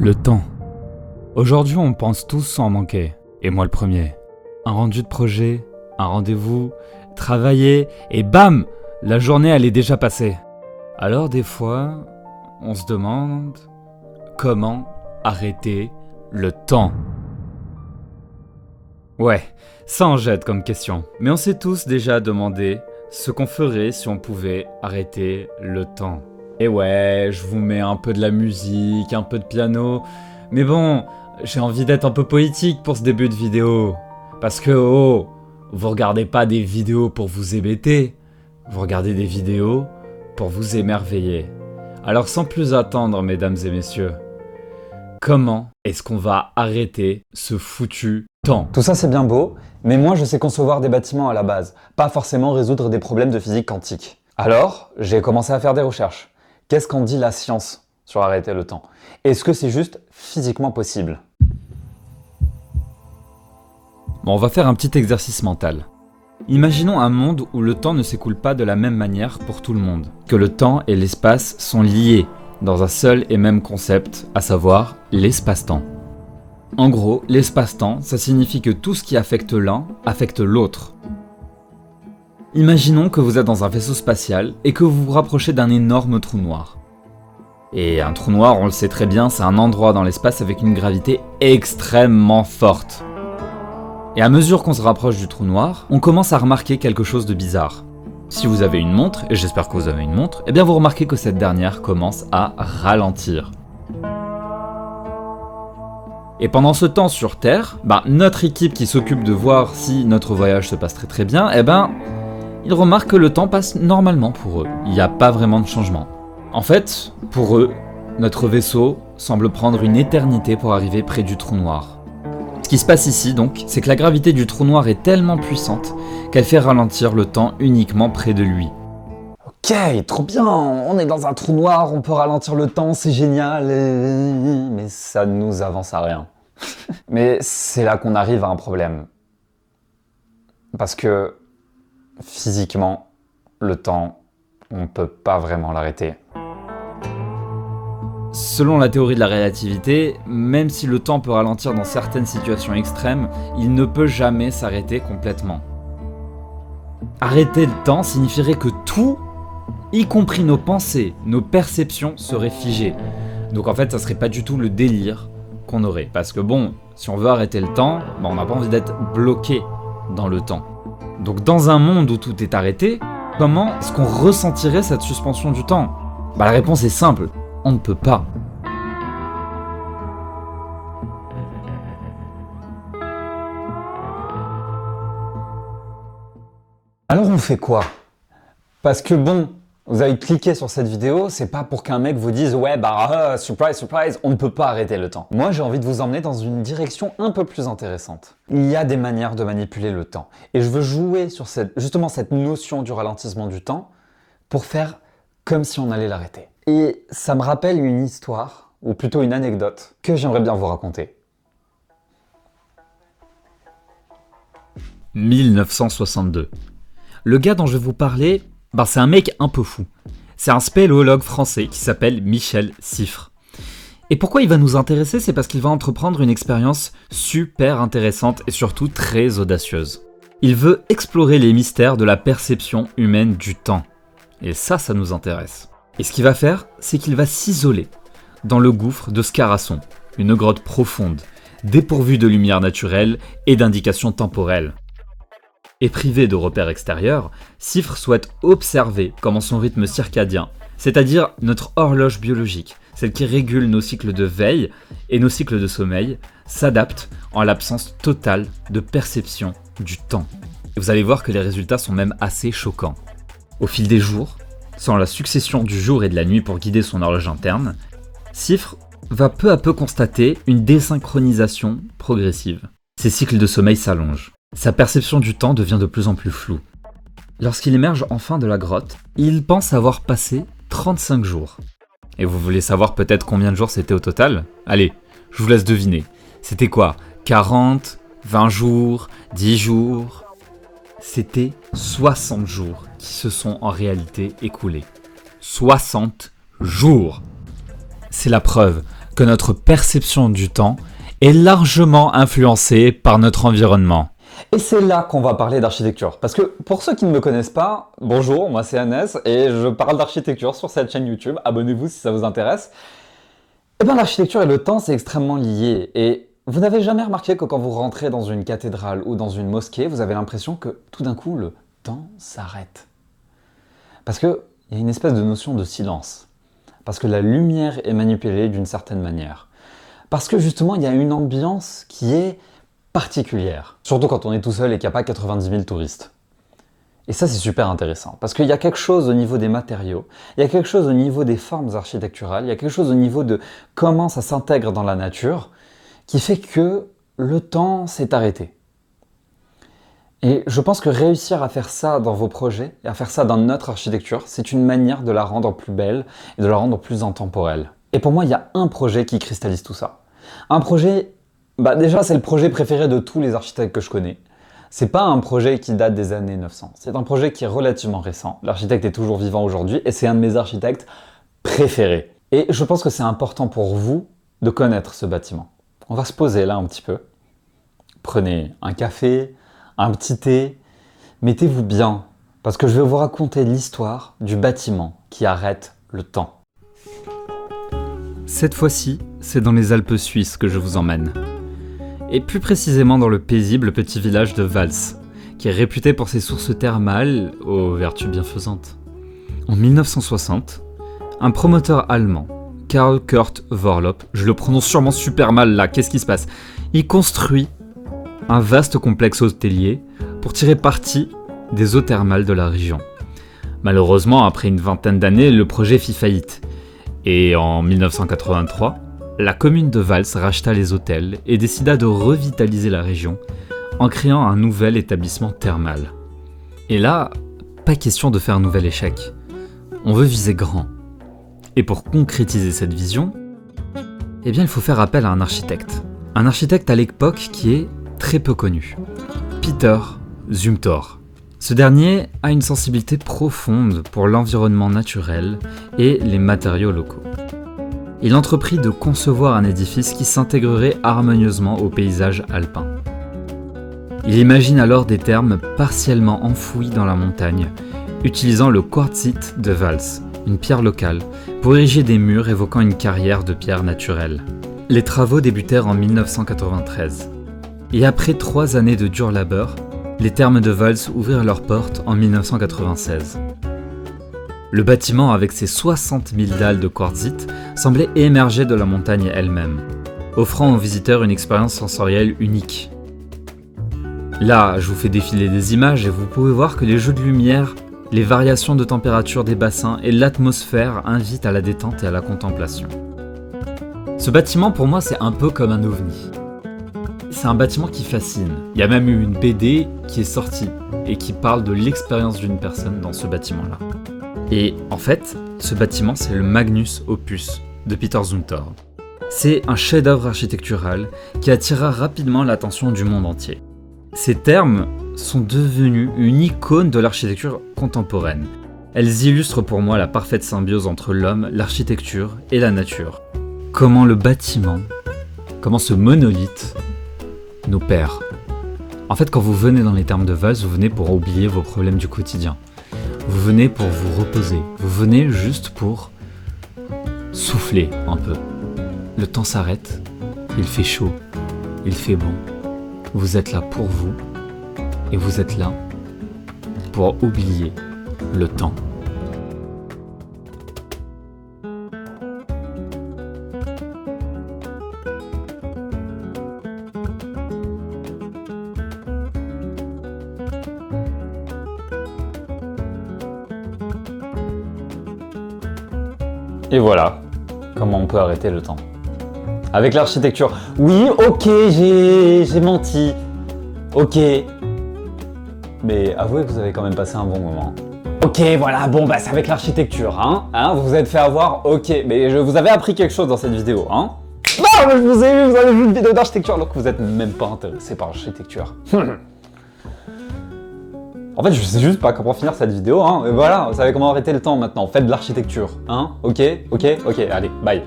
Le temps. Aujourd'hui, on pense tous sans en manquer. Et moi le premier. Un rendu de projet, un rendez-vous, travailler, et bam, la journée elle est déjà passée. Alors des fois, on se demande comment arrêter le temps. Ouais, ça en jette comme question. Mais on s'est tous déjà demandé ce qu'on ferait si on pouvait arrêter le temps. Et ouais, je vous mets un peu de la musique, un peu de piano. Mais bon, j'ai envie d'être un peu poétique pour ce début de vidéo. Parce que, vous regardez pas des vidéos pour vous hébéter. Vous regardez des vidéos pour vous émerveiller. Alors sans plus attendre, mesdames et messieurs, comment est-ce qu'on va arrêter ce foutu temps ? Tout ça c'est bien beau, mais moi je sais concevoir des bâtiments à la base, pas forcément résoudre des problèmes de physique quantique. Alors, j'ai commencé à faire des recherches. Qu'est-ce qu'en dit la science sur arrêter le temps ? Est-ce que c'est juste physiquement possible ? Bon, on va faire un petit exercice mental. Imaginons un monde où le temps ne s'écoule pas de la même manière pour tout le monde, que le temps et l'espace sont liés dans un seul et même concept, à savoir l'espace-temps. En gros, l'espace-temps, ça signifie que tout ce qui affecte l'un affecte l'autre. Imaginons que vous êtes dans un vaisseau spatial et que vous vous rapprochez d'un énorme trou noir. Et un trou noir, on le sait très bien, c'est un endroit dans l'espace avec une gravité extrêmement forte. Et à mesure qu'on se rapproche du trou noir, on commence à remarquer quelque chose de bizarre. Si vous avez une montre, et j'espère que vous avez une montre, eh bien vous remarquez que cette dernière commence à ralentir. Et pendant ce temps sur Terre, notre équipe qui s'occupe de voir si notre voyage se passe très très bien, ils remarquent que le temps passe normalement pour eux. Il n'y a pas vraiment de changement. En fait, pour eux, notre vaisseau semble prendre une éternité pour arriver près du trou noir. Ce qui se passe ici donc, c'est que la gravité du trou noir est tellement puissante qu'elle fait ralentir le temps uniquement près de lui. Ok, trop bien, on est dans un trou noir, on peut ralentir le temps, c'est génial, mais ça ne nous avance à rien. Mais c'est là qu'on arrive à un problème. Parce que physiquement, le temps, on ne peut pas vraiment l'arrêter. Selon la théorie de la relativité, même si le temps peut ralentir dans certaines situations extrêmes, il ne peut jamais s'arrêter complètement. Arrêter le temps signifierait que tout, y compris nos pensées, nos perceptions, seraient figées. Donc en fait, ça serait pas du tout le délire qu'on aurait. Parce que bon, si on veut arrêter le temps, on n'a pas envie d'être bloqué dans le temps. Donc dans un monde où tout est arrêté, comment est-ce qu'on ressentirait cette suspension du temps ? La réponse est simple, on ne peut pas. Alors on fait quoi ? Parce que bon, vous avez cliqué sur cette vidéo, c'est pas pour qu'un mec vous dise « Ouais, surprise, surprise, on ne peut pas arrêter le temps ». Moi, j'ai envie de vous emmener dans une direction un peu plus intéressante. Il y a des manières de manipuler le temps. Et je veux jouer sur justement cette notion du ralentissement du temps pour faire comme si on allait l'arrêter. Et ça me rappelle une histoire, ou plutôt une anecdote, que j'aimerais bien vous raconter. 1962. Le gars dont je vais vous parler, c'est un mec un peu fou. C'est un spéléologue français qui s'appelle Michel Siffre. Et pourquoi il va nous intéresser ? C'est parce qu'il va entreprendre une expérience super intéressante et surtout très audacieuse. Il veut explorer les mystères de la perception humaine du temps. Et ça nous intéresse. Et ce qu'il va faire, c'est qu'il va s'isoler dans le gouffre de Scarasson, une grotte profonde, dépourvue de lumière naturelle et d'indications temporelles. Et privé de repères extérieurs, Siffre souhaite observer comment son rythme circadien, c'est-à-dire notre horloge biologique, celle qui régule nos cycles de veille et nos cycles de sommeil, s'adapte en l'absence totale de perception du temps. Et vous allez voir que les résultats sont même assez choquants. Au fil des jours, sans la succession du jour et de la nuit pour guider son horloge interne, Siffre va peu à peu constater une désynchronisation progressive. Ses cycles de sommeil s'allongent. Sa perception du temps devient de plus en plus floue. Lorsqu'il émerge enfin de la grotte, il pense avoir passé 35 jours. Et vous voulez savoir peut-être combien de jours c'était au total ? Allez, je vous laisse deviner. C'était quoi ? 40, 20 jours, 10 jours ? C'était 60 jours qui se sont en réalité écoulés. 60 jours ! C'est la preuve que notre perception du temps est largement influencée par notre environnement. Et c'est là qu'on va parler d'architecture. Parce que pour ceux qui ne me connaissent pas, bonjour, moi c'est Hannes et je parle d'architecture sur cette chaîne YouTube. Abonnez-vous si ça vous intéresse. Eh bien l'architecture et le temps c'est extrêmement lié. Et vous n'avez jamais remarqué que quand vous rentrez dans une cathédrale ou dans une mosquée, vous avez l'impression que tout d'un coup le temps s'arrête. Parce qu'il y a une espèce de notion de silence. Parce que la lumière est manipulée d'une certaine manière. Parce que justement il y a une ambiance qui est particulière. Surtout quand on est tout seul et qu'il n'y a pas 90 000 touristes. Et ça, c'est super intéressant. Parce qu'il y a quelque chose au niveau des matériaux, il y a quelque chose au niveau des formes architecturales, il y a quelque chose au niveau de comment ça s'intègre dans la nature, qui fait que le temps s'est arrêté. Et je pense que réussir à faire ça dans vos projets, et à faire ça dans notre architecture, c'est une manière de la rendre plus belle et de la rendre plus intemporelle. Et pour moi, il y a un projet qui cristallise tout ça. Un projet... déjà, c'est le projet préféré de tous les architectes que je connais. C'est pas un projet qui date des années 900. C'est un projet qui est relativement récent. L'architecte est toujours vivant aujourd'hui et c'est un de mes architectes préférés. Et je pense que c'est important pour vous de connaître ce bâtiment. On va se poser là un petit peu. Prenez un café, un petit thé. Mettez-vous bien parce que je vais vous raconter l'histoire du bâtiment qui arrête le temps. Cette fois-ci, c'est dans les Alpes suisses que je vous emmène. Et plus précisément dans le paisible petit village de Vals, qui est réputé pour ses sources thermales aux vertus bienfaisantes. En 1960, un promoteur allemand, Karl Kurt Vorlop, je le prononce sûrement super mal là, qu'est-ce qui se passe? Il construit un vaste complexe hôtelier pour tirer parti des eaux thermales de la région. Malheureusement, après une vingtaine d'années, le projet fit faillite. Et en 1983, la commune de Vals racheta les hôtels et décida de revitaliser la région en créant un nouvel établissement thermal. Et là, pas question de faire un nouvel échec. On veut viser grand. Et pour concrétiser cette vision, eh bien il faut faire appel à un architecte. Un architecte à l'époque qui est très peu connu. Peter Zumthor. Ce dernier a une sensibilité profonde pour l'environnement naturel et les matériaux locaux. Il entreprit de concevoir un édifice qui s'intégrerait harmonieusement au paysage alpin. Il imagine alors des thermes partiellement enfouis dans la montagne, utilisant le quartzite de Vals, une pierre locale, pour ériger des murs évoquant une carrière de pierre naturelle. Les travaux débutèrent en 1993, et après 3 années de dur labeur, les thermes de Vals ouvrirent leurs portes en 1996. Le bâtiment, avec ses 60 000 dalles de quartzite, semblait émerger de la montagne elle-même, offrant aux visiteurs une expérience sensorielle unique. Là, je vous fais défiler des images et vous pouvez voir que les jeux de lumière, les variations de température des bassins et l'atmosphère invitent à la détente et à la contemplation. Ce bâtiment, pour moi, c'est un peu comme un ovni. C'est un bâtiment qui fascine. Il y a même eu une BD qui est sortie et qui parle de l'expérience d'une personne dans ce bâtiment-là. Et en fait, ce bâtiment, c'est le Magnus Opus de Peter Zumthor. C'est un chef-d'œuvre architectural qui attira rapidement l'attention du monde entier. Ces thermes sont devenus une icône de l'architecture contemporaine. Elles illustrent pour moi la parfaite symbiose entre l'homme, l'architecture et la nature. Comment le bâtiment, comment ce monolithe nous perd. En fait, quand vous venez dans les thermes de Vals, vous venez pour oublier vos problèmes du quotidien. Vous venez pour vous reposer. Vous venez juste pour souffler un peu. Le temps s'arrête, il fait chaud, il fait bon. Vous êtes là pour vous et vous êtes là pour oublier le temps. Et voilà comment on peut arrêter le temps. Avec l'architecture. Oui, ok, j'ai menti. Ok. Mais avouez que vous avez quand même passé un bon moment. Ok, voilà, bon, bah c'est avec l'architecture, hein, vous vous êtes fait avoir, ok. Mais je vous avais appris quelque chose dans cette vidéo, hein. Non, mais vous avez vu une vidéo d'architecture alors que vous êtes même pas intéressé par l'architecture. En fait, je sais juste pas comment finir cette vidéo, hein. Et voilà, vous savez comment arrêter le temps maintenant. Faites de l'architecture, hein. Ok, allez, bye.